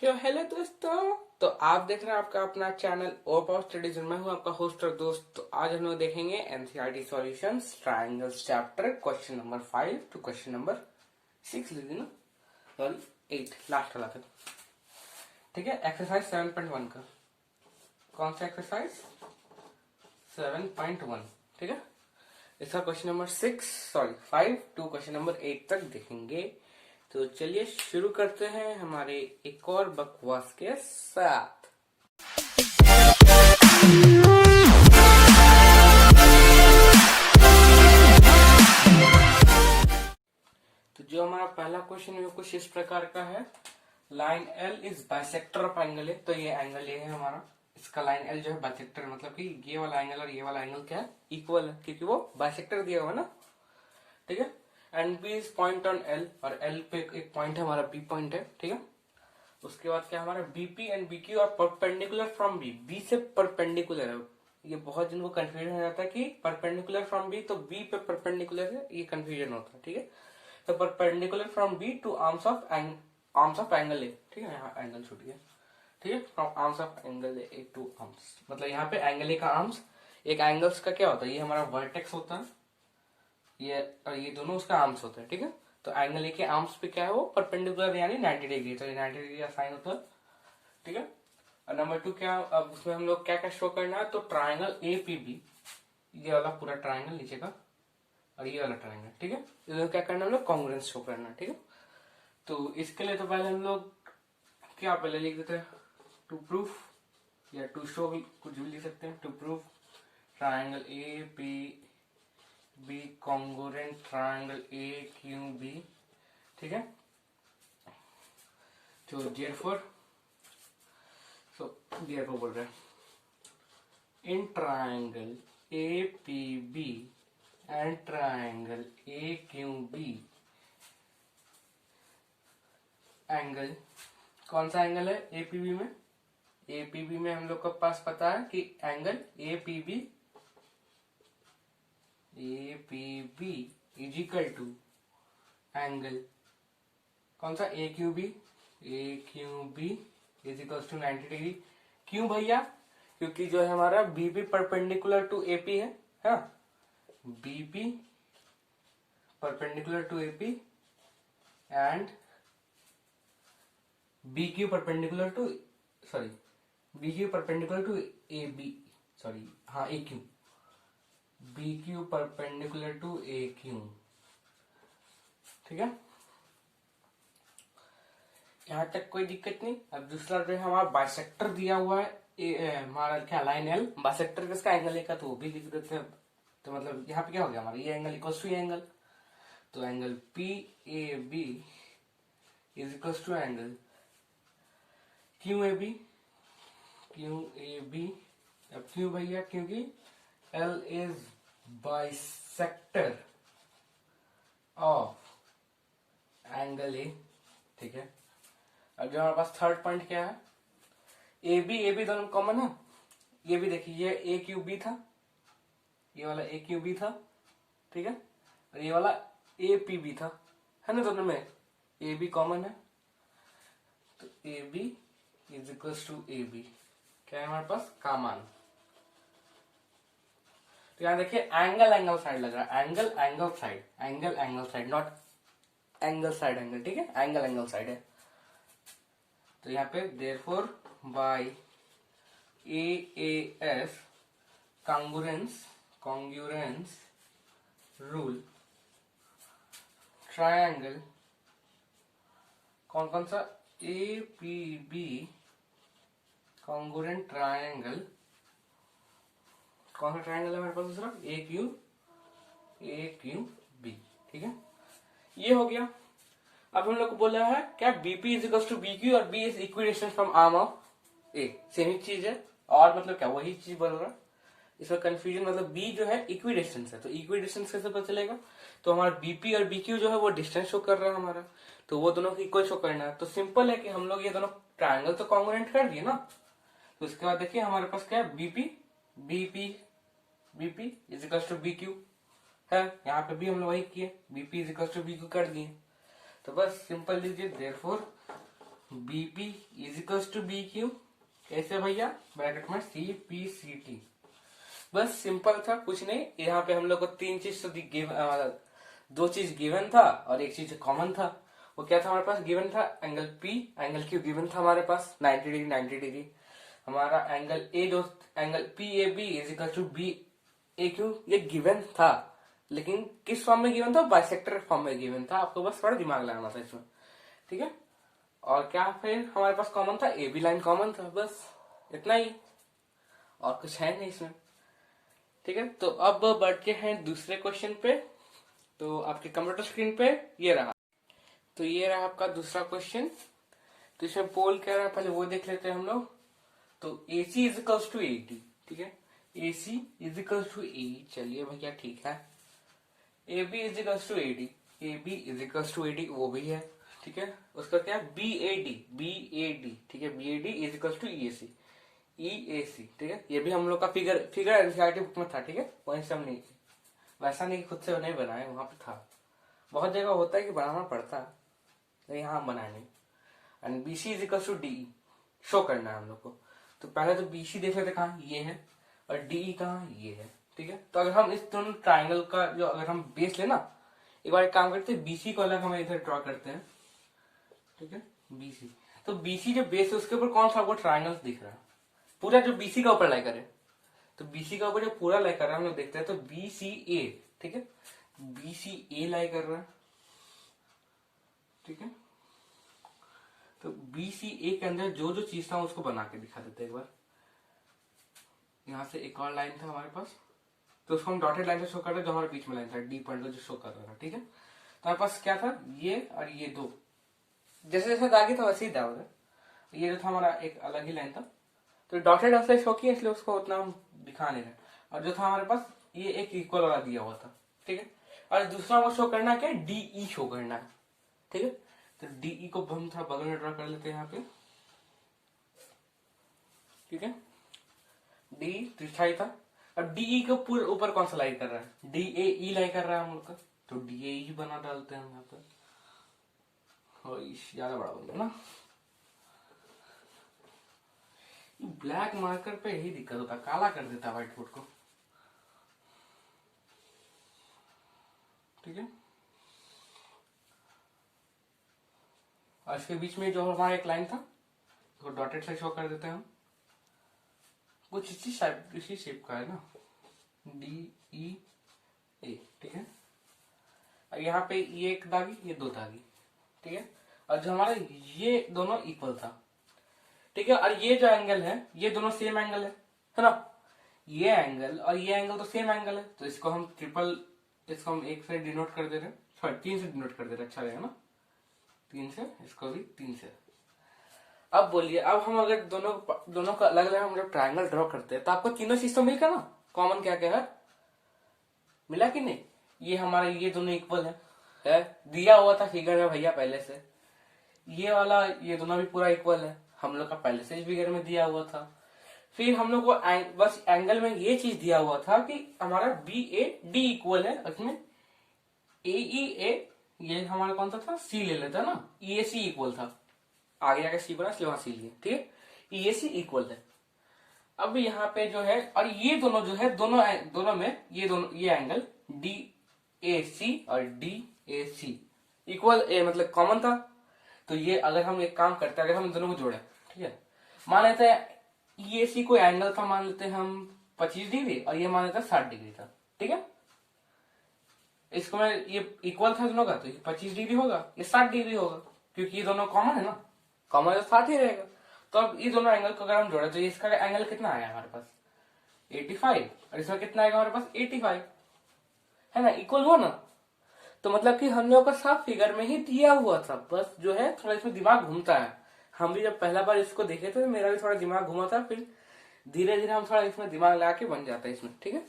Hello दोस्तों। तो आप देख रहे हैं आपका अपना चैनल ओपा स्टडीज। मैं हूं आपका होस्ट और दोस्त। तो आज हम लोग देखेंगे NCERT solutions triangles chapter question number 5 to question number 6 ले देना, सॉरी 8 लास्ट वाला था। ठीक है, एक्सरसाइज 7.1 का कौन सा एक्सरसाइज 7.1। ठीक है, इसका question number 5 to question number 8 तक देखेंगे। तो चलिए शुरू करते हैं हमारे एक और बकवास के साथ। तो जो हमारा पहला क्वेश्चन है वो कुछ इस प्रकार का है। Line L is bisector of angle है। तो ये एंगल ये है हमारा, इसका लाइन एल जो है बाइसेक्टर, मतलब कि ये वाला एंगल और ये वाला एंगल क्या है, इक्वल है, क्योंकि वो बाइसेक्टर दिया हुआ है ना। ठीक है, and B is point on L, और एल पे एक पॉइंट है हमारा, बी पॉइंट है। ठीक है, उसके बाद क्या हमारा BP and BQ are perpendicular from B, B से परपेंडिकुलर है। ये बहुत जिनको कंफ्यूजन हो जाता है कि परपेंडिकुलर फ्रॉम बी तो बी पे परपेंडिकुलर है, ये कंफ्यूजन होता है। ठीक है, तो perpendicular from B to arms of angle A. ठीक है, यहाँ एंगल छूट गया। ठीक है, from arms of angle A to arms, मतलब यहाँ पे एंगल ए का आर्म्स, एक एंगल्स का क्या होता है, ये हमारा वर्टेक्स होता है, ये और ये दोनों उसका आर्म्स होता है। ठीक है, तो एंगल ए के आर्म्स पे क्या है वो परपेंडिकुलर यानी 90 डिग्री, तो ये 90 डिग्री का साइन होता है। ठीक है, और नंबर 2 क्या, अब उसमें हम लोग क्या क्या शो करना है, तो ट्राइंगल ए पी बी, ये वाला पूरा ट्राइंगल नीचे का और ये वाला ट्राइंगल। ठीक है, इसमें क्या करना है, हम लोग कॉन्ग्रुएंस शो करना है। ठीक है, तो इसके लिए तो पहले हम लोग क्या पहले लिख देते हैं, टू प्रूफ या टू शो भी कुछ भी लिख सकते हैं। To prove triangle A P B congruent triangle A Q B. ठीक है, तो therefore बोल रहे हैं in triangle A P B and triangle A Q B, angle कौन सा एंगल है एपीबी में, एपीबी में हम लोग को पास पता है कि angle APB is equal to angle कौन सा A Q B is equal to 90 degree. क्यों भैया, क्योंकि जो है हमारा बीपी परपेंडिकुलर टू एपी है। हाँ, BP perpendicular to AP and BQ perpendicular to BQ perpendicular to A B, sorry हाँ A Q, BQ perpendicular to A Q. ठीक है, यहाँ तक कोई दिक्कत नहीं। अब दूसरा जो है हमारा बाइसेक्टर दिया हुआ है, हमारा क्या लाइन एल बाइसेक्टर किसका एंगल है का, तो वो भी लिख देते हैं। तो मतलब यहाँ पे क्या हो गया हमारा, ये एंगल इक्वल्स टू ये एंगल, तो angle P A B is equals to angle Q A B. अब क्यों भैया, क्योंकि L is bisector of angle A. ठीक है, अब जो हमारे पास थर्ड पॉइंट क्या है, ए बी दोनों कॉमन है। ये भी देखिए, ये ए क्यू बी था, ये वाला ए क्यू बी था। ठीक है, और ये वाला ए पी बी था, है ना, दोनों में ए बी कॉमन है, तो A B is equal to A B, क्या है हमारे पास का मान। तो यहाँ देखिए एंगल साइड लग रहा है, angle side naught angle side angle. ठीक है, एंगल साइड है। तो यहाँ पे therefore by AAS congruence rule triangle कौन कौन सा APB कॉन्ग्रुएंट ट्रायंगल, कौन सा ट्रायंगल है हमारे पास दूसरा AQB। ठीक है, ये हो गया। अब हम लोग को बोला है क्या, BP is equal to BQ और B is equidistance from arm of A, same ही चीज है, और मतलब क्या वही चीज बोल रहा है। इसमें कंफ्यूजन, मतलब बी जो है इक्विडिस्टेंस है, तो इक्विडिस्टेंस कैसे पता चलेगा, तो हमारा बीपी और बीक्यू जो है वो डिस्टेंस शो कर रहा है हमारा, तो वो दोनों को इक्वल शो करना है। तो सिंपल है कि हम लोग ये दोनों ट्रायंगल तो कॉन्ग्रुएंट कर दिए ना। तो उसके बाद देखिए हमारे पास क्या है, BP is equal to BQ है, यहाँ पे भी हम लोग वही किए, BP is equal to BQ कर दिए। तो बस सिंपल लीजिए, therefore B P is equals to B Q. कैसे भैया? ब्रैकेट में सी पी सी टी। बस सिंपल था, कुछ नहीं। यहाँ पे हम लोग को तीन चीज तो दो चीज गिवन था और एक चीज कॉमन था। वो क्या था हमारे पास? गिवन था angle P, angle Q given था हमारे पास 90 डिग्री 90 डिग्री। हमारा एंगल ए जो angle P A B is equal to B A Q, ये गिवन था। लेकिन किस फॉर्म में गिवन था? बाइसेक्टर फॉर्म में गिवन था। आपको बस थोड़ा दिमाग लगाना था इसमें, ठीक है। और क्या फिर हमारे पास कॉमन था? ए बी लाइन कॉमन था, बस इतना ही, और कुछ है नहीं इसमें, ठीक है। तो अब बढ़ते हैं दूसरे क्वेश्चन पे। तो आपके कंप्यूटर स्क्रीन पे ये रहा। तो ये रहा आपका दूसरा क्वेश्चन। तो इसमें पोल क्या रहा, पहले वो देख लेते हैं हम लोग। तो A C is equals to 80, ठीक है। A C is equals to 80, चलिए भैया ठीक है। A B is equals to 80, A B is equals to 80, वो भी है, ठीक है। उसका क्या? बी ए डी, ठीक है। B A D is equals to E A C, ठीक है। ये भी हम लोग का फिगर एनसीईआरटी बुक में था, ठीक है। वहीं से हम नहीं, वैसा नहीं खुद से नहीं बनाए, वहां पे था। बहुत जगह होता है कि बनाना पड़ता है, तो यहाँ हम बनाए नहीं। And B C is equals to D show करना है हम लोग को। तो पहले तो बी सी देख लेते कहाँ, ये है, और डी कहाँ, ये है, ठीक है। तो अगर हम इस दोनों ट्राइंगल का जो अगर हम बेस लेना, एक बार एक काम करते हैं, बीसी को अलग हम इधर ड्रॉ करते हैं, ठीक है। बीसी, तो बीसी जो बेस है उसके ऊपर कौन सा आपको ट्राइंगल दिख रहा है? पूरा जो बीसी का ऊपर लाई करे, तो बीसी का ऊपर जो पूरा लाई कर रहा है हम लोग देखते हैं। तो बी सी ए, ठीक है, बी सी ए लाई कर रहा है, ठीक है। तो बी सी ए के अंदर जो जो चीज था उसको बना के दिखा देते हैं एक बार। यहां से एक और लाइन था हमारे पास, तो उसको हम डॉटेड लाइन से शो कर रहे हैं, जो हमारे बीच में लाइन था डी पॉइंट जो शो कर रहा था, ठीक है। तो हमारे पास क्या था? ये और ये दो, जैसे जैसे दागी था वैसे ही था उधर। ये जो था हमारा एक अलग ही लाइन था, तो डॉटेड ऐसे शो किया, इसलिए उसको उतना हम दिखा नहीं रहे। और जो था हमारे पास ये एक इक्वल वाला दिया हुआ था, ठीक है। और दूसरा वो शो करना क्या? डीई शो करना है, ठीक है। तो डीई को हम थोड़ा बगल में ड्रॉ कर लेते हैं यहाँ पे, ठीक है। डी तिरछा ही था। अब डीई को पूरे ऊपर कौन सा लाई कर रहा है? डी ए ई लाई कर रहा है हम लोग का, तो डी ए ई बना डालते हैं हम यहाँ पे। ज्यादा बड़ा बन गया ना। ब्लैक मार्कर पे यही दिक्कत होता, काला कर देता व्हाइट बोर्ड को, ठीक है। और इसके बीच में जो हमारा एक लाइन था, तो डॉटेड से शो कर देते हैं हम। कुछ इसी शेप का है ना, डी ई ए, ठीक है। और यहाँ पे ये एक दागी, ये दो दागी, ठीक है। और जो हमारा ये दोनों इक्वल था, ठीक है। और ये जो एंगल है, ये दोनों सेम एंगल है ना। ये एंगल और ये एंगल तो सेम एंगल है, तो इसको हम इसको हम एक से डिनोट कर दे रहे हैं, सॉरी 3 से डिनोट कर दे रहे हैं, अच्छा रहेगा ना। 3 से, इसको भी 3 से। अब बोलिए, अब हम अगर दोनों का अलग अलग हम जब ट्राइंगल ड्रॉ करते हैं, तो आपको तीनों चीज तो मिल गया ना। कॉमन क्या क्या है, मिला कि नहीं? ये हमारे ये दोनों इक्वल है दिया हुआ था फिगर में भैया पहले से। ये वाला ये दोनों भी पूरा इक्वल है, हम लोग का पहले से फिगर में दिया हुआ था। फिर हम लोग को बस एंगल में ये चीज दिया हुआ था कि हमारा बी ए डी इक्वल है, उसमें ए ई ए ये हमारा कौन सा था? सी ले लेता ना, ई ए सी इक्वल था। आगे आगे सी बना इसलिए वहां सी लिए, ठीक है। ई ए सी इक्वल है। अब यहाँ पे जो है, और ये दोनों जो है, दोनों में ये एंगल डी ए सी और डी ए सी इक्वल ए मतलब कॉमन था। तो ये अगर हम एक काम करते हैं, अगर हम इन दोनों को जोड़े, ठीक है, मान लेते हैं ये सी कोई एंगल था, मान लेते हैं हम 25 डिग्री, और ये मान लेते हैं 60 डिग्री था, ठीक है। इसको मैं ये इक्वल था दोनों का, तो ये 25 डिग्री होगा, ये 60 डिग्री होगा, क्योंकि ये दोनों कॉमन है ना, कॉमन तो 60 ही रहेगा। तो अब ये दोनों एंगल को अगर हम जोड़े, तो इसका एंगल कितना आया हमारे पास? 85, और इसका कितना आएगा हमारे पास? 85, है ना, इक्वल हुआ ना। तो मतलब कि हम लोग का साफ फिगर में ही दिया हुआ था, बस जो है थोड़ा इसमें दिमाग घूमता है। हम भी जब पहला बार इसको देखे थे, मेरा भी थोड़ा दिमाग घूमा था, फिर धीरे धीरे हम थोड़ा इसमें दिमाग लगा के बन जाता है इसमें, ठीक है।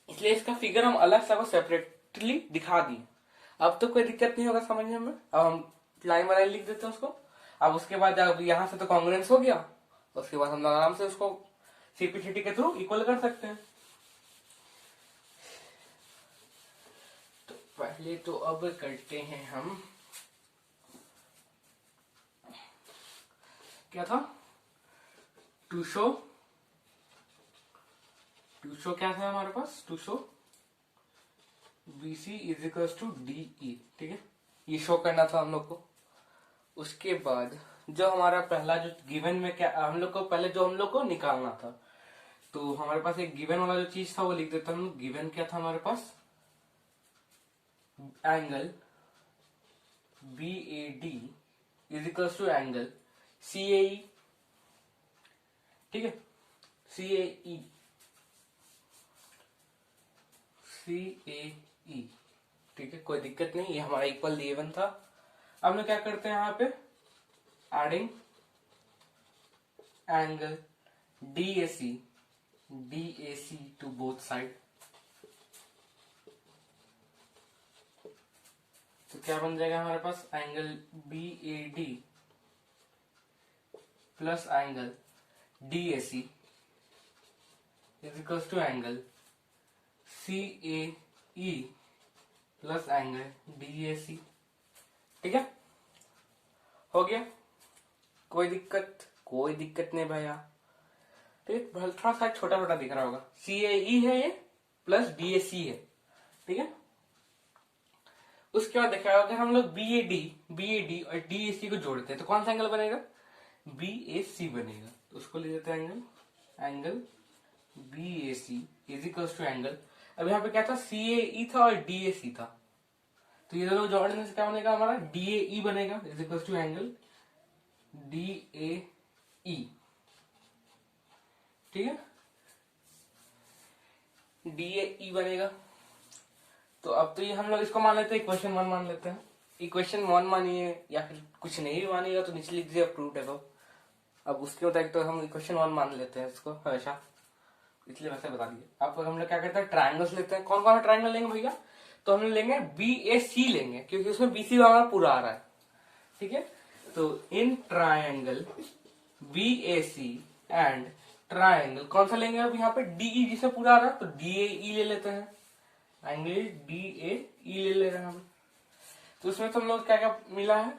इसलिए इसका फिगर हम अलग से सेपरेटली दिखा दिए। अब तो कोई दिक्कत नहीं होगा समझने में। अब हम लाइन बाय लाइन लिख देते हैं उसको। अब उसके बाद अब यहाँ से तो कॉन्ग्रुएंस हो गया, उसके बाद हम आराम से उसको सीपीसीटी के थ्रू इक्वल कर सकते हैं। तो पहले तो अब करते हैं हम क्या था, टू शो क्या था हमारे पास, to show BC is equal to DE, ठीक है, ये शो करना था हम लोग को। उसके बाद जो हमारा पहला जो गिवन में क्या हम लोग को पहले जो हम लोग को निकालना था, तो हमारे पास एक गिवन वाला जो चीज था वो लिख देता हूँ। गिवन क्या था हमारे पास, angle BAD is equal to angle CAE, ठीक है, CAE ठीक है, कोई दिक्कत नहीं, ये हमारा इक्वल गिवन था। अब हम क्या करते हैं यहाँ पे, adding angle DAC to both side, तो क्या बन जाएगा हमारे पास, angle BAD plus angle DAC is equal to angle CAE plus angle DAC, ठीक है, हो गया, कोई दिक्कत नहीं भैया, ठीक है, थोड़ा सा छोटा छोटा दिख रहा होगा, CAE है ये प्लस DAC है, ठीक है। उसके बाद देखा अगर हम लोग BAD और DAC को जोड़ते हैं तो कौन सा एंगल बनेगा, BAC बनेगा, तो उसको ले देते हैं angle BAC is equal to angle, अब यहाँ पे क्या था, CAE था और DAC था, तो ये दोनों जोड़ने से क्या बनेगा हमारा, DAE बनेगा is equal to angle DAE, ठीक है, DAE बनेगा। तो अब तो ये हम लोग इसको मान लेते हैं, इक्वेशन 1 मान लेते हैं, इक्वेशन 1 मानिए या फिर कुछ नहीं भी मानिएगा तो नीचे लिख दीजिए अप्रूव्ड है। अब उसके बाद तो हम इक्वेशन 1 मान लेते हैं इसको हमेशा, इसलिए वैसे बता दिए। अब हम लोग क्या करते हैं, ट्रायंगल्स लेते हैं, कौन कौन सा ट्रायंगल लेंगे भैया, तो हम लेंगे BAC लेंगे, क्योंकि उसमें BC हमारा पूरा आ रहा है, ठीक है, तो in triangle BAC and triangle कौन सा लेंगे, अब यहाँ पे DE जिसमें पूरा आ रहा है तो DAE ले लेते हैं, एंगल DAE ले ले रहे हैं हम। तो उसमें तो हम लोग क्या क्या मिला है,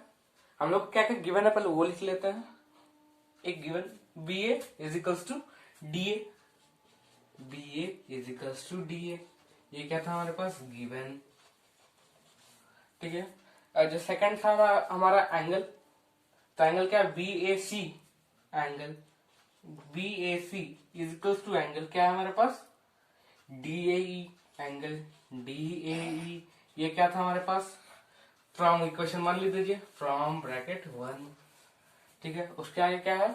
हम लोग क्या क्या गिवन है पहले वो लिख लेते हैं। एक given BA is equals to DA, BA is equals to DA, ये क्या था हमारे पास गिवन, ठीक है। और जो सेकंड था हमारा एंगल, तो एंगल क्या है BAC, angle BAC is equals to angle क्या है हमारे पास DAE, एंगल DAE, ये क्या था हमारे पास, फ्रॉम इक्वेशन 1 लिख दीजिए, फ्रॉम ब्रैकेट 1, ठीक है। उसके आगे क्या है,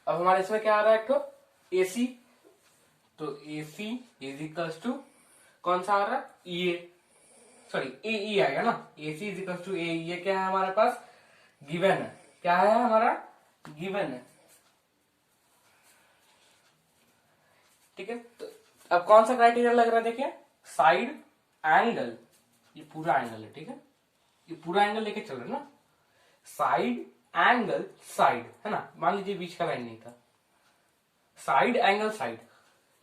अब हमारे इसमें क्या आ रहा है, एक तो AC, तो AC इज इक्वल्स टू कौन सा आ रहा है, AE आएगा ना, AC is equals to AE, ये क्या है हमारे पास गिवन है, क्या है हमारा गिवन है, ठीक है। तो अब कौन सा क्राइटेरिया लग रहा है, देखिए साइड एंगल, ये पूरा एंगल है, ठीक है, ये पूरा एंगल लेके चल रहे हैं ना, साइड एंगल साइड है ना, मान लीजिए बीच का लाइन नहीं था, साइड एंगल साइड,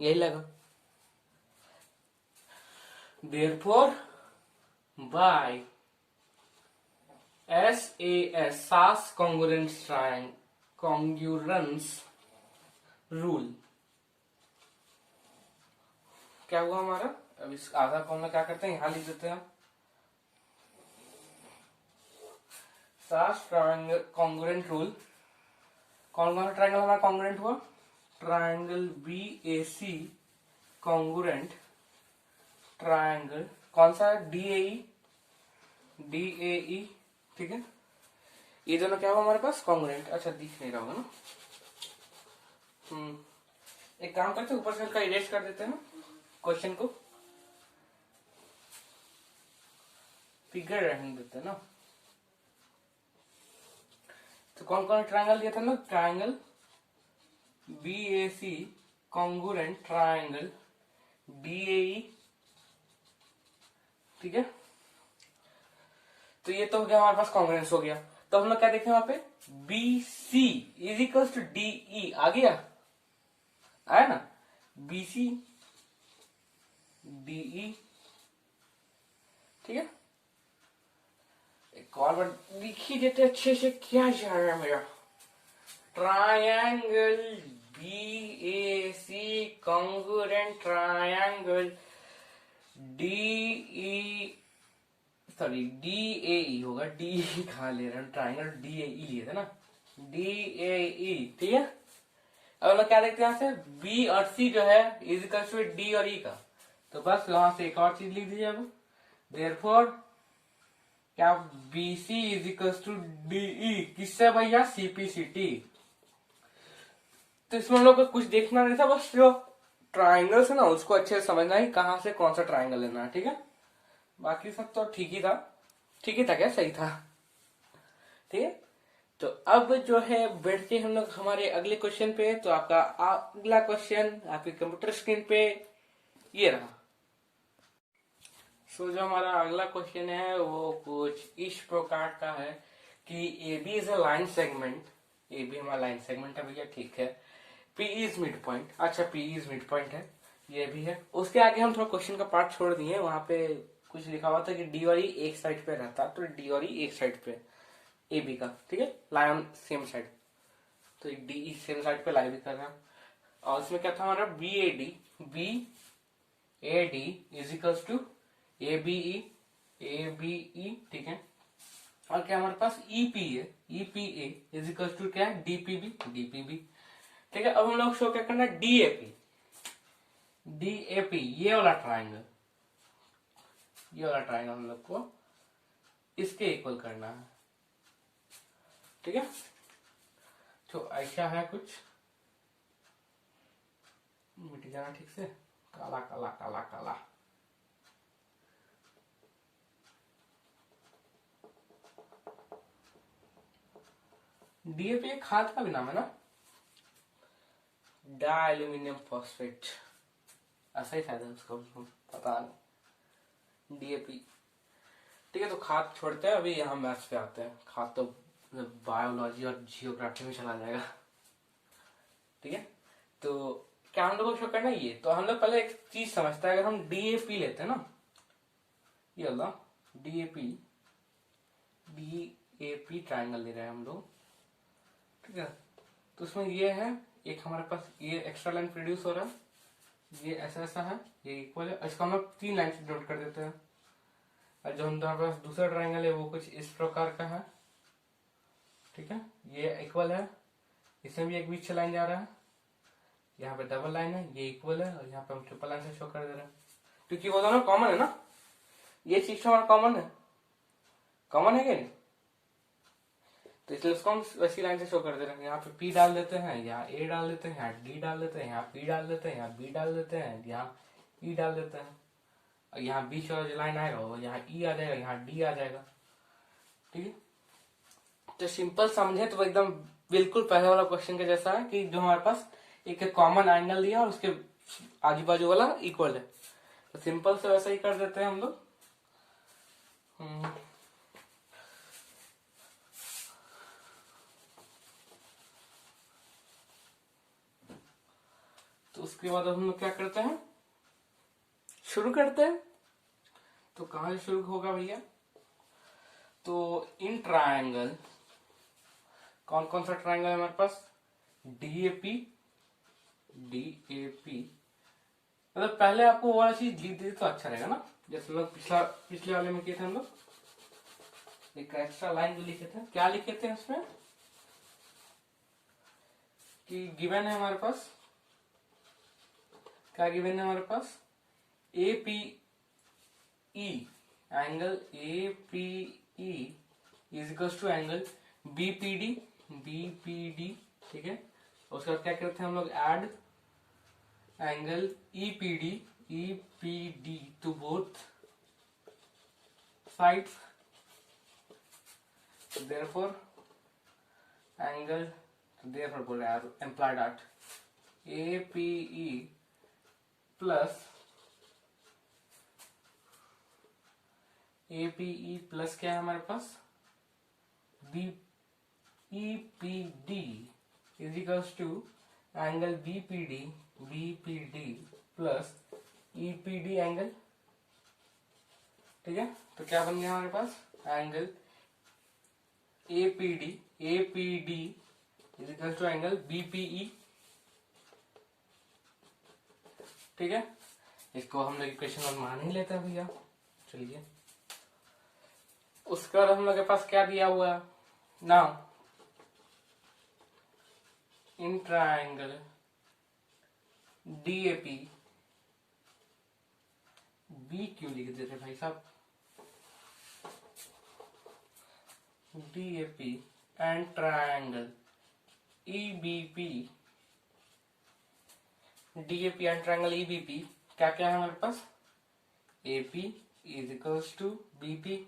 यही लगा, therefore by SAS congruence rule, क्या हुआ हमारा, अब इस आधा कॉम में क्या करते हैं, यहां लिख देते हैं SAS कॉन्ग्रुएंट रूल, कौन कौन सा ट्रायंगल हमारा कॉन्ग्रुएंट हुआ, ट्रायंगल BAC कॉन्ग्रुएंट ट्रायंगल कौन सा है DAE, ठीक है, ये दोनों क्या हुआ हमारे पास कॉन्ग्रुएंट, अच्छा दिख नहीं रहा होगा ना, एक काम करते हैं ऊपर से हल्का इरेज कर देते हैं क्वेश्चन को, फिगर रहने देते हैं ना। तो कौन कौन ट्रायंगल दिया था ना, triangle BAC congruent triangle DAE, ठीक है, तो ये तो हो गया हमारे पास कॉन्ग्रुएंस हो गया। तो हम लोग क्या देखें वहां पे, BC is equal to DE आ गया, आया ना, BC DE, ठीक है, एक और बार लिख ही देते अच्छे से, क्या जा रहा है मेरा, triangle BAC congruent triangle DAE होगा। DE कहाँ ले रहे हैं, ट्रायंगल DAE लिए थे ना, DAE, ठीक है। अब लोग क्या देखते हैं यहाँ से, B और C जो है इज इक्वल टू D और E का, तो बस वहां से एक और चीज लिख दीजिए। अब देयरफॉर क्या, BC is equal to DE, किससे भैया, CPCT। तो इसमें हम लोग को कुछ देखना नहीं था, बस जो ट्राइंगल्स है ना उसको अच्छे से समझना है कहां से कौन सा ट्राइंगल लेना है, ठीक है। बाकी सब तो ठीक ही था, ठीक ही था क्या, सही था, ठीक है। तो अब जो है बैठते हम लोग हमारे अगले क्वेश्चन पे। तो आपका अगला क्वेश्चन आपके कंप्यूटर स्क्रीन पे ये रहा। सो जो हमारा अगला क्वेश्चन है वो कुछ इस प्रकार का है कि AB is a line segment, AB हमारा लाइन सेगमेंट है भैया, ठीक है। P इज मिड पॉइंट, अच्छा P इज मिड पॉइंट है, ये भी है। उसके आगे हम थोड़ा क्वेश्चन का पार्ट छोड़ दिए, वहां पे कुछ लिखा हुआ था कि D और E एक साइड पे रहता, तो D और E एक साइड पे AB का, ठीक है, लाई ऑन सेम साइड, तो DE सेम साइड पे लाई भी कर रहा है। और उसमें क्या था हमारा, BAD is equals to ABE, ठीक है। और क्या हमारे पास EPA इज इक्वल्स टू क्या है, DPB, ठीक है। अब हम लोग शो क्या करना है, DAP ये वाला ट्राइंगल हम लोग को इसके इक्वल करना है, ठीक है। तो ऐसा है कुछ, मिट जाना ठीक से, काला काला काला काला। DAP एक खाद का भी नाम है ना, डाई एल्यूमिनियम फॉस्फेट, ऐसा ही शायद है उसका, पता नहीं, DAP, ठीक है। तो खाद छोड़ते हैं, अभी यहाँ मैथ्स पे आते हैं। खाद तो बायोलॉजी और जियोग्राफी में चला जाएगा, ठीक है। तो क्या हम लोग को शो करना है ये, तो हम लोग पहले एक चीज समझते हैं। अगर हम DAP लेते हैं ना, ये वाला DAP ट्राइंगल ले रहे हैं हम लोग, ठीक है। तो उसमें ये है, एक हमारे पास ये एक्स्ट्रा लाइन प्रोड्यूस हो रहा है, ये ऐसा ऐसा है, ये इक्वल है, इसको हम लोग 3 लाइन से नोट कर देते हैं। और जो हमारे पास दूसरा ट्राइंगल है वो कुछ इस प्रकार का है, ठीक है, ये इक्वल है, इसमें भी एक बीच से लाइन जा रहा है, यहाँ पे डबल लाइन है, ये इक्वल है, और यहाँ पे हम ट्रिपल लाइन से शो कर दे रहे हैं, क्योंकि वो दोनों कॉमन है ना, ये चीज हमारा कॉमन है क्या नहीं, तो इसलिए उसको हम वैसी लाइन से शो कर दे रहे हैं। यहाँ पे P डाल देते हैं, यहाँ A डाल देते हैं, यहाँ D डाल देते हैं, यहाँ P डाल देते हैं, यहाँ B डाल देते हैं, यहाँ E डाल देते हैं, और यहाँ बीच वाला जो लाइन आएगा वो यहाँ E आ जाएगा, यहाँ D आ जाएगा, ठीक है। तो सिंपल समझे तो एकदम बिल्कुल पहले वाला क्वेश्चन के जैसा है कि जो हमारे पास एक कॉमन एंगल दिया और उसके आजू बाजू वाला इक्वल है, तो सिंपल से वैसा ही कर देते हैं हम लोग। तो उसके बाद हम लोग क्या करते हैं, शुरू करते हैं। तो कहां से शुरू होगा भैया, तो इन ट्रायंगल, कौन कौन सा ट्रायंगल है हमारे पास, DAP, मतलब पहले आपको वो वाला चीज लिख दे तो अच्छा रहेगा ना, जैसे लोग पिछले वाले में किए थे हम लोग, एक एक्स्ट्रा लाइन जो लिखे थे, क्या लिखे थे उसमें कि गिवन है हमारे पास, क्या गिवन है हमारे पास, APE, angle APE is equal to angle BPD, ठीक है। उसके बाद क्या करते हैं हम लोग, add angle EPD to both sides, therefore angle, therefore बोल रहे हैं एम्प्लॉयड एट APE प्लस क्या है हमारे पास, EPD is equals to angle BPD plus EPD angle, ठीक है। तो क्या बन गया हमारे पास, angle APD is equal to angle BPE. ठीक है, इसको हम लोग इक्वेशन वन मान ही लेते हैं भैया। चलिए, उसके बाद हम लोग के पास क्या दिया हुआ है नाउ, इन ट्राइंगल डीएपी, बी क्यों लिख देते भाई साहब, DAP and triangle EBP, DAP and triangle EBP क्या क्या है हमारे पास, AP is equals to BP,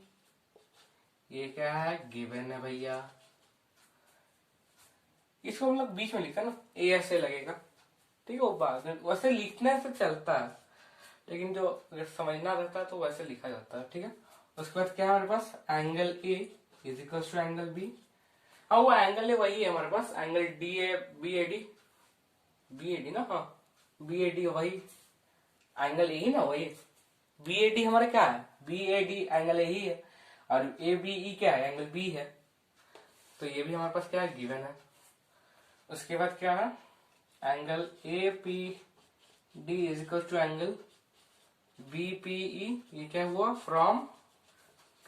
ये क्या है गिवन है भैया। इसको हम लोग बीच में लिखा ना, ए ऐसे लगेगा, ठीक है, वो बाद में वैसे लिखने से चलता है, लेकिन जो अगर समझना रहता है तो वैसे लिखा जाता है। ठीक है, उसके बाद क्या है हमारे पास, angle A is equal to angle B. हाँ, वो एंगल है वही है हमारे पास, angle D A B A D, B A D ना, हाँ बी ए डी वही एंगल ए ही ना, वही बी ए डी हमारा क्या है, B A D angle A ही है, और ए बी ई क्या है, एंगल बी है, तो ये भी हमारे पास क्या है गिवन है। उसके बाद क्या है, angle A P D is equal to angle B P E, ये क्या हुआ, फ्रॉम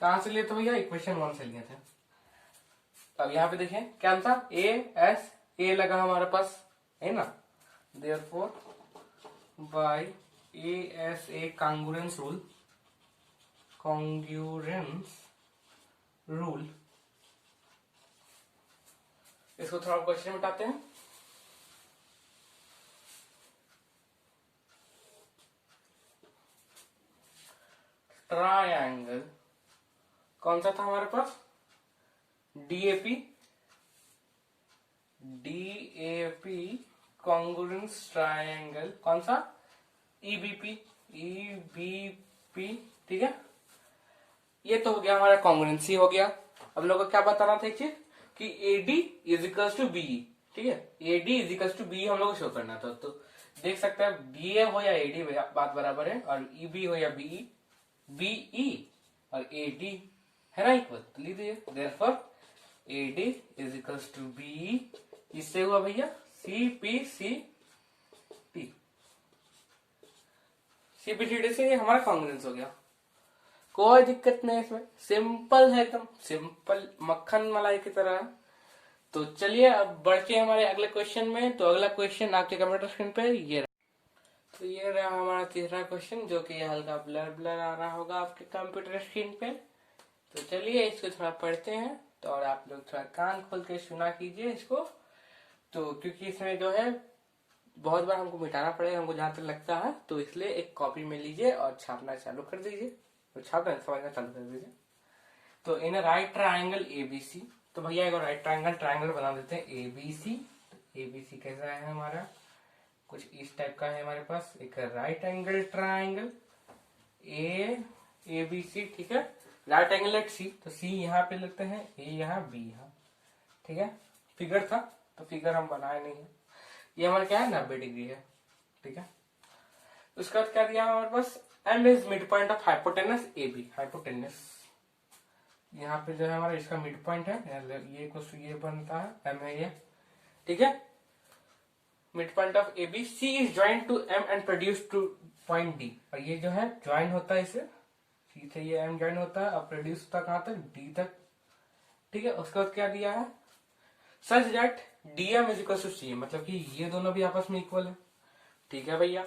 कहां से लिए थे भैया, इक्वेशन वन से लिए थे। अब यहाँ पे देखें क्या था, ए एस, ए लगा हमारे पास है ना, therefore by A S A congruence rule, congruence rule, इसको थोड़ा क्वेश्चन में उठाते हैं। ट्रायंगल कौन सा था हमारे पास, डीएपी, डीएपी कॉन्ग्रुएंस ट्रायंगल कौन सा, ईबीपी, ईबीपी। ठीक है, ये तो हो गया हमारा कॉन्ग्रुएंसी हो गया। अब लोगों को क्या बताना था एक चीज कि AD is equals to BE, ठीक है, AD is equals to BE हम लोग को शो करना था। तो देख सकते हैं डीए हो या एडी बात बराबर है, और ईबी हो या बीई, बीई और एडी है ना इक्वल, तो लिख दीजिए therefore AD is equals to BE, इससे हुआ भैया C P C T, CPCT से ये हमारा कॉन्ग्रुएंस हो गया। कोई दिक्कत नहीं इसमें, सिंपल है एकदम, सिंपल मक्खन मलाई की तरह। तो चलिए अब बढ़ते हमारे अगले क्वेश्चन में। तो अगला क्वेश्चन आपके कंप्यूटर स्क्रीन पे ये रहा। तो ये रहा हमारा तीसरा क्वेश्चन, जो कि हल्का ब्लर ब्लर आ रहा होगा आपके कंप्यूटर स्क्रीन पे। तो चलिए इसको थोड़ा पढ़ते हैं, तो और आप लोग थोड़ा कान खोल के सुना कीजिए इसको। तो क्योंकि इसमें जो है बहुत बार हमको मिटाना पड़ेगा, हमको जहां तक लगता है, तो इसलिए एक कॉपी में लीजिए और छापना चालू कर दीजिए, तो छापना समझना चालू कर दीजिए। तो इन राइट ट्राइंगल एबीसी, तो भैया एक राइट ट्राइंगल बना देते हैं एबीसी। तो एबीसी कैसा है हमारा, कुछ इस टाइप का है हमारे पास, एक राइट एंगल ट्राइंगल एबीसी। ठीक है, राइट एंगल एट सी, तो सी यहाँ पे लगते हैं, ए यहाँ, बी यहाँ। ठीक है, फिगर था तो फिगर हम बनाए नहीं है, ये हमारा क्या है 90 डिग्री है। ठीक है, उसके बाद क्या दिया हमारे पास, M is mid point of hypotenuse A B, hypotenuse यहाँ पे जो है हमारा इसका मिड पॉइंट है, ये बनता है एम है ये। ठीक है, mid point of A B, C is join to M and produce to point D, और ये जो है ज्वाइन होता है इसे, सी से ये एम ज्वाइन होता है और प्रोड्यूस होता है कहां तक, डी तक। ठीक है, उसके बाद क्या दिया है, such that DM is equal to C, मतलब कि ये दोनों भी आपस में इक्वल है। ठीक है भैया,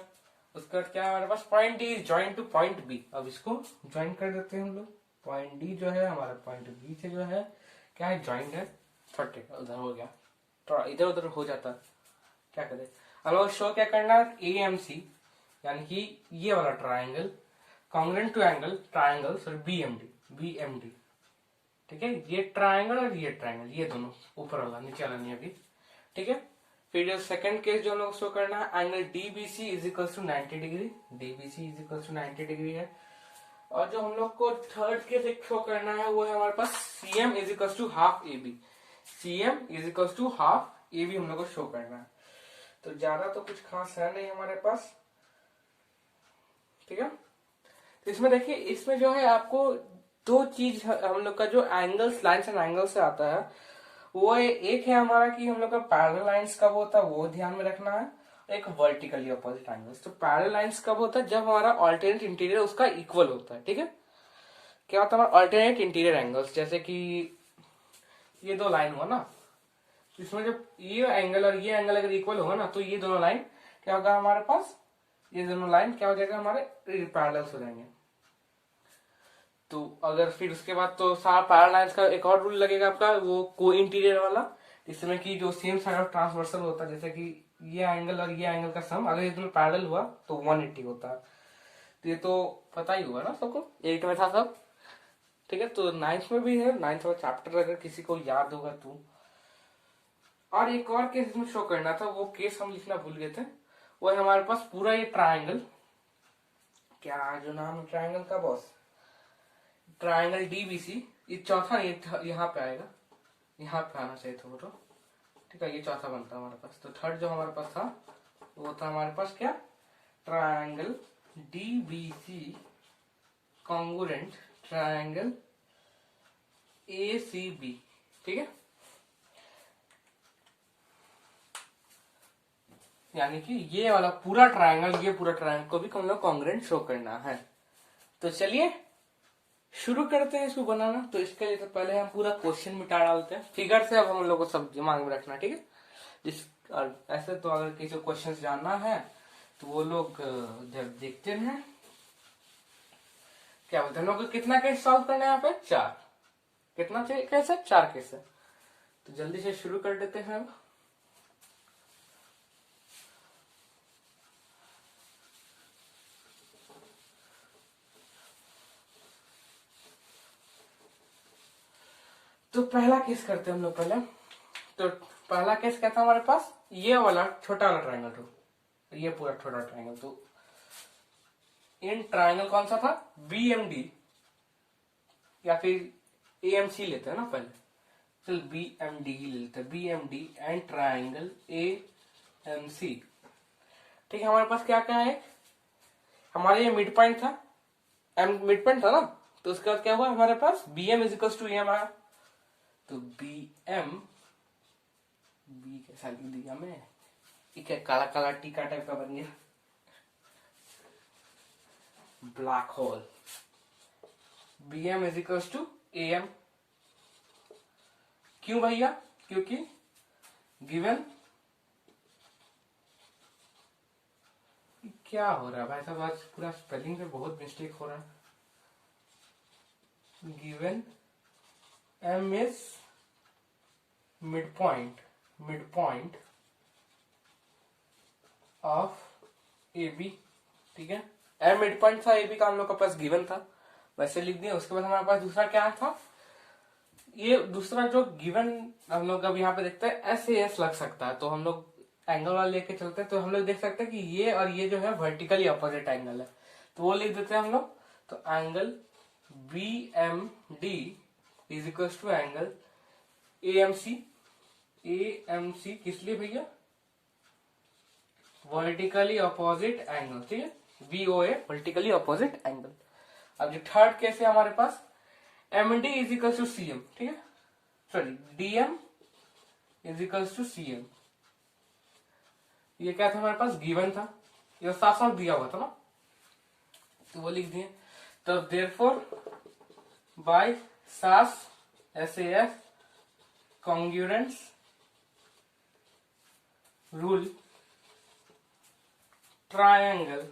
उसके बाद क्या है हमारे पास, point D is join to point B, अब इसको ज्वाइन कर देते हैं हम लोग। पॉइंट डी जो है हमारा पॉइंट बी से जो है क्या है, ज्वाइंट है। फटे उधर हो गया, थोड़ा इधर उधर हो जाता, क्या करें। अब लोग शो क्या करना है, ए एम सी, यानी कि ये वाला triangle congruent to angle triangle sorry B M D. ठीक है, ये ट्राइंगल और ये ट्राइंगल, ये दोनों ऊपर वाला नीचे वाला नहीं अभी। ठीक है, फिर जो सेकंड केस जो हम लोग शो करना है, angle DBC is equal to 90 degree, DBC is equal to 90 degree है। और जो हम लोग को थर्ड केस शो करना है वो है हमारे पास CM is equal to half A B, CM is equal to half A B हम लोग को शो करना है। तो ज्यादा तो कुछ खास है नहीं हमारे पास। ठीक है, तो इसमें देखिए, इसमें जो है आपको दो चीज हम लोग का जो एंगल्स, लाइन्स एंड एंगल से आता है, वो एक है हमारा कि हम लोग का पैरेलल लाइंस कब होता है वो ध्यान में रखना है, एक वर्टिकली अपोजिट एंगल्स। तो पैरेलल लाइंस कब होता है, जब हमारा ऑल्टरनेट इंटीरियर उसका इक्वल होता है। ठीक है, क्या होता है हमारा ऑल्टरनेट इंटीरियर एंगल्स, जैसे कि ये दो लाइन हुआ ना, इसमें जब ये एंगल और ये एंगल अगर इक्वल होगा ना, तो ये दोनों लाइन क्या होगा हमारे पास, ये दोनों लाइन क्या हो जाएगा हमारे पैरेलल्स हो जाएंगे। तो अगर फिर उसके बाद तो सारा पैरेलल लाइंस का एक और रूल लगेगा आपका, वो को इंटीरियर वाला, इसमें कि जो सेम साइड ऑफ ट्रांसवर्सल होता है, जैसे कि ये एंगल और ये एंगल का सम अगर ये दोनों पैरेलल हुआ तो 180 होता है। तो ये तो पता ही हुआ ना सबको, 8 में था सब। ठीक है, तो 9th में भी है, 9th वाला चैप्टर अगर किसी को याद होगा तो। और एक और केस इसमें शो करना था, वो केस हम लिखना भूल गए थे। वो है हमारे पास पूरा ये ट्राइंगल, क्या जो नाम है ट्राइंगल का बॉस, ट्राइंगल डीबीसी, ये चौथा यहाँ पे आएगा, यहाँ पे आना चाहिए था वो तो। ठीक है, ये चौथा बनता है हमारे पास। तो थर्ड जो हमारे पास था वो था हमारे पास क्या, triangle DBC congruent triangle ACB. ठीक है, यानी कि ये वाला पूरा ट्रायंगल, ये पूरा ट्रायंगल को भी हम लोग कॉन्ग्रुएंट शो करना है। तो चलिए शुरू करते हैं इसको बनाना। तो इसके लिए तो पहले हम पूरा क्वेश्चन मिटा डालते हैं, फिगर से अब हम लोग को सब दिमाग में रखना। ठीक है, जिस और ऐसे तो अगर किसी को क्वेश्चन जानना है तो वो लोग जब देखते हैं, क्या बोलते हैं हम लोग को कितना केस सॉल्व करना है यहाँ पे, 4। कितना चाहिए केस है, 4 केस है। तो जल्दी से शुरू कर देते हैं अब। तो पहला केस करते हैं हम लोग पहले। तो पहला केस क्या था हमारे पास, ये वाला छोटा वाला ट्रायंगल, तो ये पूरा छोटा ट्रायंगल। तो इन ट्रायंगल कौन सा था, बीएमडी या फिर एएमसी लेते हैं ना पहले, चल बीएमडी लेते हैं, बीएमडी एंड ट्रायंगल एएमसी। ठीक है, हमारे पास क्या क्या है, हमारे ये मिड पॉइंट था, एम मिड पॉइंट था ना, तो उसके बाद क्या हुआ हमारे पास BM is equal to M आया। तो बीएम, बी कैसा लिख दिया मैं, ठीक है, काला काला टीका टाइप का बन गया, black hole. BM is equal to M, क्यों भैया, क्योंकि गिवन, क्या हो रहा है भाई साहब, आज पूरा स्पेलिंग में बहुत मिस्टेक हो रहा है। Given M is mid point of A B. ठीक है, एम मिड पॉइंट था, ए बी का हम लोग का पास गिवन था, वैसे लिख दिया। उसके बाद हमारे पास दूसरा क्या था, ये दूसरा जो गिवन हम लोग अब यहाँ पे देखते हैं एस ए एस लग सकता है, तो हम लोग एंगल वाला लेके चलते हैं, तो हम लोग देख सकते हैं कि ये और ये जो है वर्टिकली अपोजिट एंगल है, तो वो लिख देते हैं हम लोग। तो angle B M D is equal to angle A M C. A M C किस लिए भैया, वर्टिकली अपोजिट एंगल। ठीक है, वीओए वर्टिकली अपोजिट एंगल। अब जो थर्ड केस है हमारे पास, M D is equal to C M. ठीक है, sorry DM is equal to C M. ये क्या था हमारे पास, गिवन था, ये साफ साफ दिया हुआ था ना, तो वो लिख दिए। तो देयरफॉर बाय सास SAS congruence rule triangle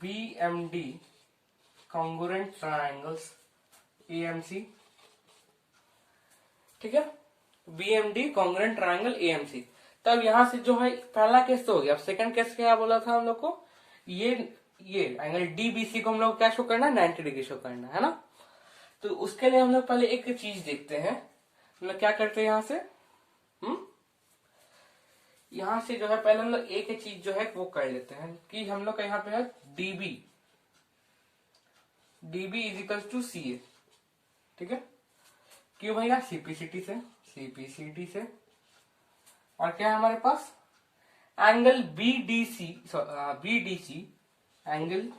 BMD congruent triangles AMC। ठीक है, BMD कॉन्ग्रुएंट ट्रायंगल AMC। तब यहां से जो है पहला केस तो हो गया। अब सेकंड केस क्या बोला था हम लोग को, ये एंगल DBC को हम लोग क्या शो करना है, 90 डिग्री शो करना है ना। तो उसके लिए हम लोग पहले एक चीज देखते हैं, हम लोग क्या करते हैं यहां से, यहां से जो है पहले हम लोग एक चीज जो है वो कर लेते हैं कि हम लोग का यहाँ पे है DB is equal to CA। ठीक है, क्यों भैया, सीपीसीटी से। और क्या है हमारे पास, angle BDC angle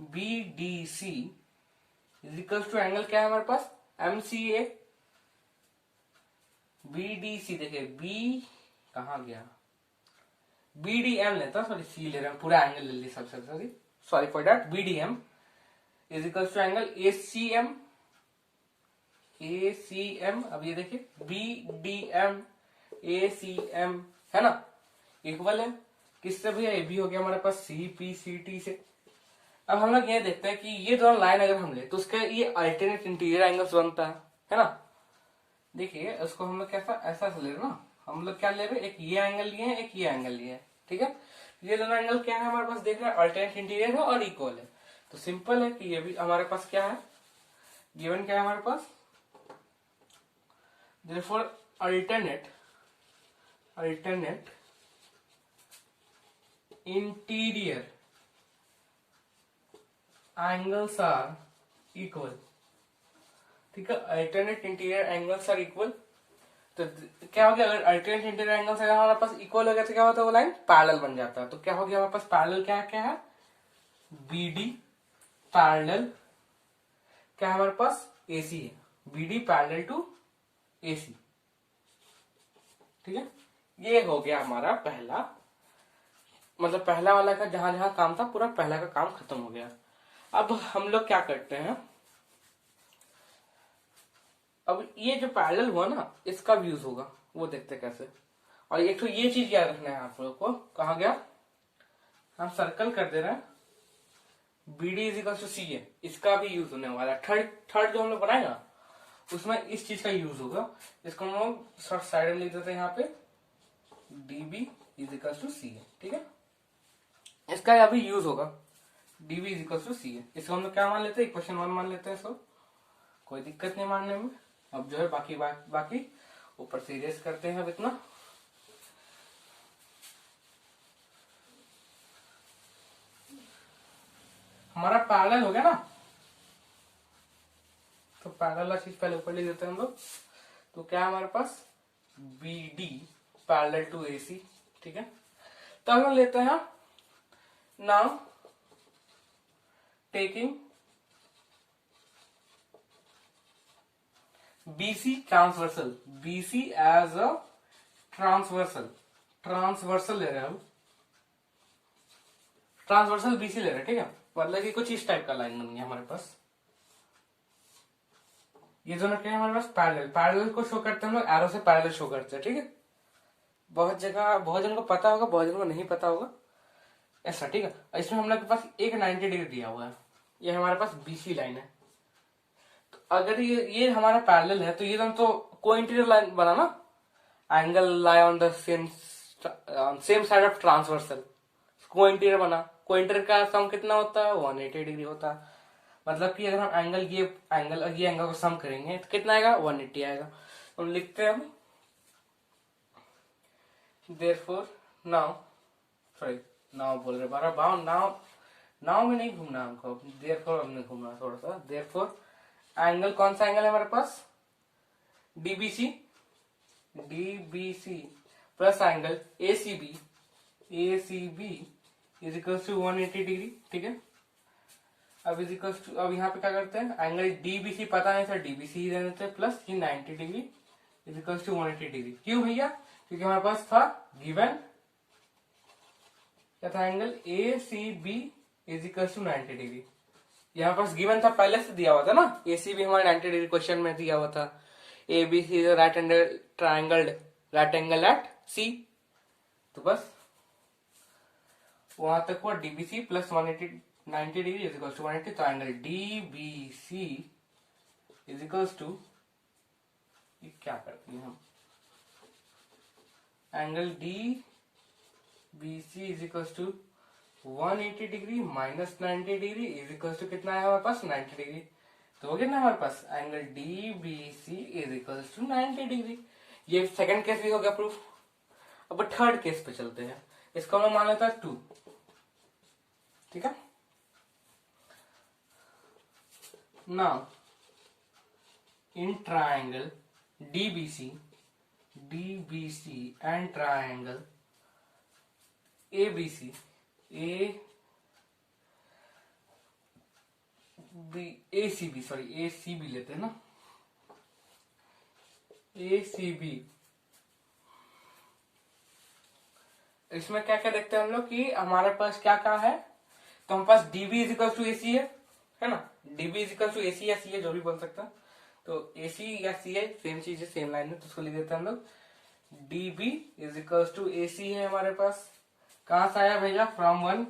BDC is equal to angle क्या है हमारे पास, MCA। BDC देखिए, बी कहाँ गया, BDM लेता, सॉरी सी ले रहा हूँ, पूरा एंगल ले लिया सबसे, sorry for that. BDM is equal to angle ACM, अब ये देखिए BDM ACM है ना, इक्वल है किससे भैया, ये भी हो गया हमारे पास CPCT से। अब हम लोग ये देखते हैं कि ये दोनों लाइन अगर हम ले तो उसका ये अल्टरनेट इंटीरियर एंगल्स बनता है ना। देखिए उसको हम लोग कैसा, ऐसा ले रहे ना, हम लोग क्या ले रहे हैं, एक ये एंगल लिए हैं, एक ये एंगल लिए है, ठीक है। ये दोनों एंगल क्या है हमारे पास, देख रहे हैं अल्टरनेट इंटीरियर है और इक्वल है, तो सिंपल है कि ये भी हमारे पास क्या है, गिवन क्या है हमारे पास, therefore alternate interior angles are equal, ठीक है। Alternate interior angles are equal, तो क्या हो गया, अगर अल्टरनेट इंटीरियर एंगल्स अगर हमारे पास इक्वल हो गया तो क्या होता है, वो लाइन पैरेलल बन जाता है। तो क्या हो गया हमारे पास पैरेलल, क्या क्या है, BD पैरेलल क्या है हमारे पास, AC है, BD पैरेलल टू AC, ठीक है। ये हो गया हमारा पहला, मतलब पहला वाला का जहां जहां काम था पूरा पहला का काम खत्म हो गया। अब हम लोग क्या करते हैं, अब ये जो पैरेलल हुआ ना इसका भी यूज होगा, वो देखते कैसे। और एक तो ये चीज याद रखना है आप लोगों को, कहा गया, हम सर्कल कर दे रहे हैं, BD इज इक्वल टू सी है, इसका भी यूज होने वाला है। थर्ड जो हम लोग बनाएगा उसमें इस चीज का यूज होगा, इसको हम लोग साइड में लिख देते हैं यहाँ पे, DB इज इक्वल टू सी है, ठीक है। इसका अभी यूज होगा, DB इज इक्वल टू सी है, इसको हम लोग क्या मान लेते हैं, इक्वेशन 1 मान लेते हैं, इसको कोई दिक्कत नहीं मानने में। अब जो है बाकी ऊपर से इरेज करते हैं अब इतना, हमारा पैरेलल हो गया ना, तो पैरेलल चीज पहले ऊपर लिख देते हैं हम लोग। तो क्या है हमारे पास, BD पैरेलल टू AC, ठीक है। तो हम लेते हैं now taking BC transversal, BC as a transversal ले रहे हैं हम, ट्रांसवर्सल BC ले रहे हैं, ठीक है। मतलब कि कुछ इस टाइप का लाइन बन गया हमारे पास। ये दोनों क्या है हमारे पास, पैरेलल को शो करते हैं हम लोग, एरो से पैरेलल शो करते हैं, ठीक है। बहुत जन को पता होगा, बहुत जन को नहीं पता होगा, ऐसा, ठीक है। इसमें हम लोग के पास एक 90 डिग्री दिया हुआ है, ये हमारे पास BC लाइन है। तो अगर ये हमारा पैरेलल है तो ये दोनों तो को इंटीरियर लाइन बना ना, angle lie on the same side of transversal, को इंटीरियर बना। को इंटीरियर का सम कितना होता है, 180 डिग्री होता है। मतलब कि अगर हम ये एंगल को सम करेंगे तो कितना आएगा, 180 आएगा। तो लिखते हैं हम, therefore नाउ बोल रहे बारह बाव, नाउ में नहीं घूमना हमको, therefore हमने घूमना थोड़ा सा। therefore एंगल, कौन सा एंगल है हमारे पास, DBC plus angle ACB is equal to 180 degree, ठीक है। अब इज इक्वल टू, अब यहाँ पे क्या करते हैं, एंगल DBC पता नहीं था, DBC ही रहने थे, प्लस ये 90 degree is equal to 180 degree. क्यों भैया, क्योंकि हमारे पास था गिवन क्या था, angle ACB is equal to 90 degree. यहाँ पास गिवन था, पहले से दिया हुआ था ना, ACB हमारे 90 डिग्री क्वेश्चन में दिया हुआ था। ABC right angle at C, तो बस वहां तक हुआ DBC plus 180 90 degree is equal to 180, तो angle DBC is equal to, क्या करते हैं हम, angle DBC is equal to 180 degree minus 90 degree is equal to कितना है हमारे पास, 90 डिग्री। तो हो गया ना हमारे पास angle DBC is equal to 90 degree. ये सेकंड केस भी हो गया प्रूफ। अब थर्ड केस पे चलते हैं, इसको हम मान लेते हैं 2, ठीक है। Now in triangle DBC and triangle ACB लेते हैं ना, ACB इसमें क्या क्या देखते हैं हम लोग कि हमारे पास क्या क्या है। तो हमारे पास DB is equal to AC है ना। DB is equal to AC या सी है, जो भी बोल सकता है। तो एसी या सी है, सेम चीज है, सेम लाइन है, तो उसको लिख देते हैं हम लोग। DB is equal to AC है हमारे पास। कहां से आया भैया? फ्रॉम 1।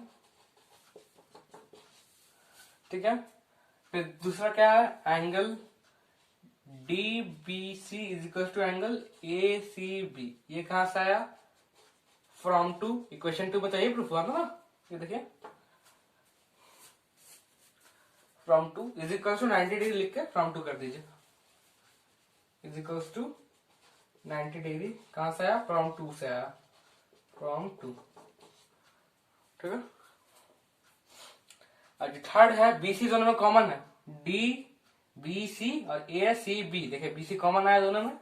ठीक है। फिर दूसरा क्या है? Angle D B C is equal to angle A C B. ये कहां से आया? फ्रॉम 2। इक्वेशन 2 बताइए, प्रूफ हुआ था ना। ये देखिए, from 2 is equal to 90 degree लिख के फ्रॉम 2 कर दीजिए। इज इक्वल टू 90 डिग्री कहां से आया? फ्रॉम 2 से आया, फ्रॉम 2। ठीक है। और जो थर्ड है, बीसी दोनों में कॉमन है। डी बी सी और ए सी बी, देखिए बीसी कॉमन आया दोनों में,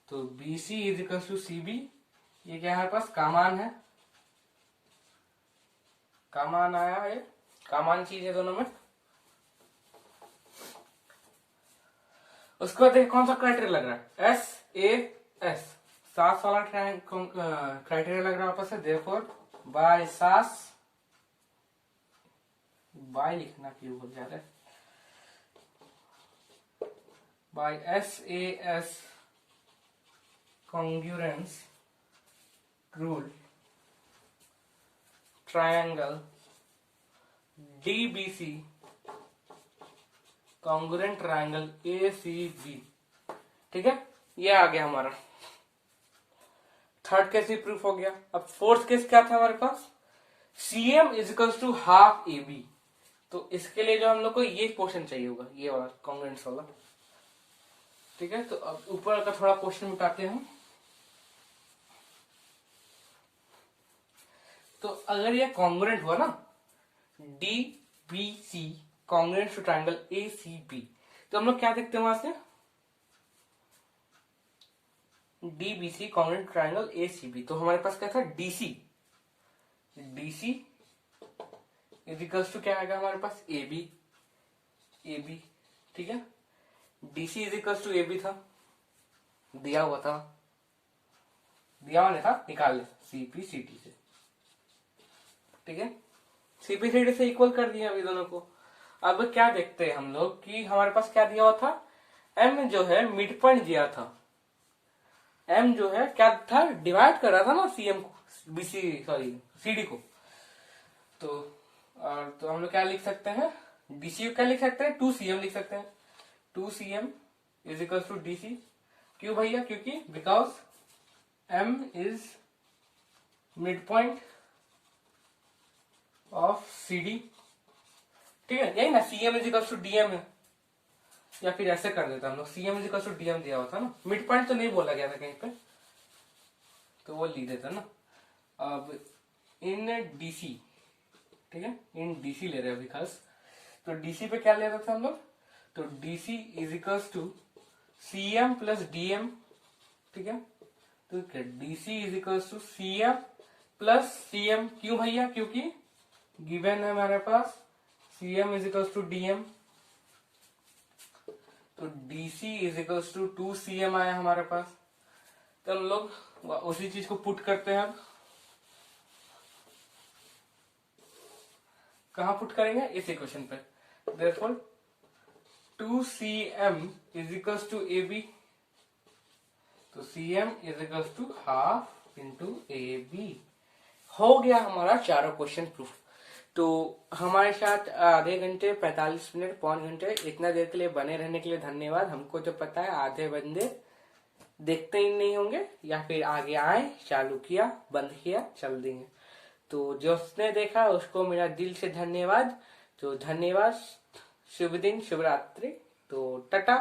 तो BC is equal to C B. ये क्या है हमारे पास? कामान है, कामान आया है, कामान चीज है दोनों में। उसके बाद देखिए कौन सा क्राइटेरिया लग रहा है? एस ए एस, सास वाला क्राइटेरिया लग रहा है वापस से। देयरफॉर बाय सास, बाय लिखना क्यों भूल जा रहा है? By S A S congruence rule, triangle DBC congruent triangle ACB। ठीक है, ये आ गया हमारा। थर्ड केस भी प्रूफ हो गया। अब फोर्थ केस क्या था हमारे पास? CM is equal to half AB। तो इसके लिए जो हम लोग को ये क्वेश्चन चाहिए होगा, ये वाला कॉन्ग्रुएंस वाला। ठीक है, तो अब ऊपर का थोड़ा क्वेश्चन मिटाते हैं। तो अगर ये कॉन्ग्रुएंट हुआ ना, D B C congruent to triangle A C B, तो हम लोग क्या देखते हैं वहां से? D B C congruent triangle A C B. तो हमारे पास क्या था? DC, DC is equals to क्या आएगा हमारे पास? ए बी, ए बी। ठीक है, DC is equals to A B था, दिया हुआ था, दिया हुआ नहीं था, निकाल ले सीपी सीटी से। ठीक है, सीपी सीटी से इक्वल कर दिया अभी दोनों को। अब क्या देखते हैं हम लोग कि हमारे पास क्या दिया हुआ था? एम जो है मिड पॉइंट दिया था। एम जो है क्या था? डिवाइड कर रहा था ना सीएम को, बीसी सॉरी सीडी को। तो हम लोग क्या लिख सकते हैं? डीसी क्या लिख सकते हैं? 2CM लिख सकते हैं। 2CM is equal to DC. क्यों भैया? क्योंकि because M is mid point of CD. ठीक है, यही ना, CM is equal to DM है, या फिर ऐसे कर देता हम लोग, CM is equal to DM दिया हुआ था ना, मिड पॉइंट तो नहीं बोला गया था कहीं पे, तो वो लिख देता ना। अब इन डीसी, ठीक है, इन डीसी ले रहे हैं अभी खास, तो डीसी पे क्या ले रहे थे हम लोग? तो DC is equals to CM plus DM. ठीक है, तो क्या? DC is equals to CM plus CM. क्यों भैया? क्योंकि गिवन है हमारे पास CM is equals to DM, तो DC is equals to 2CM आया हमारे पास। तो हम लोग उसी चीज को पुट करते हैं। अब कहां पुट करेंगे? इस इक्वेशन पे। Therefore 2CM is equals to AB, तो CM is equals to half into AB। हो गया हमारा चारों क्वेश्चन प्रूफ। तो हमारे साथ आधे घंटे 45 मिनट पौन घंटे इतना देर के लिए बने रहने के लिए धन्यवाद। हमको तो पता है आधे बंदे देखते ही नहीं होंगे, या फिर आगे आए, चालू किया, बंद किया, चल देंगे। तो जिसने देखा उसको मेरा दिल से धन्यवाद। तो धन्यवाद, शुभ दिन, शुभ रात्रि। तो टाटा।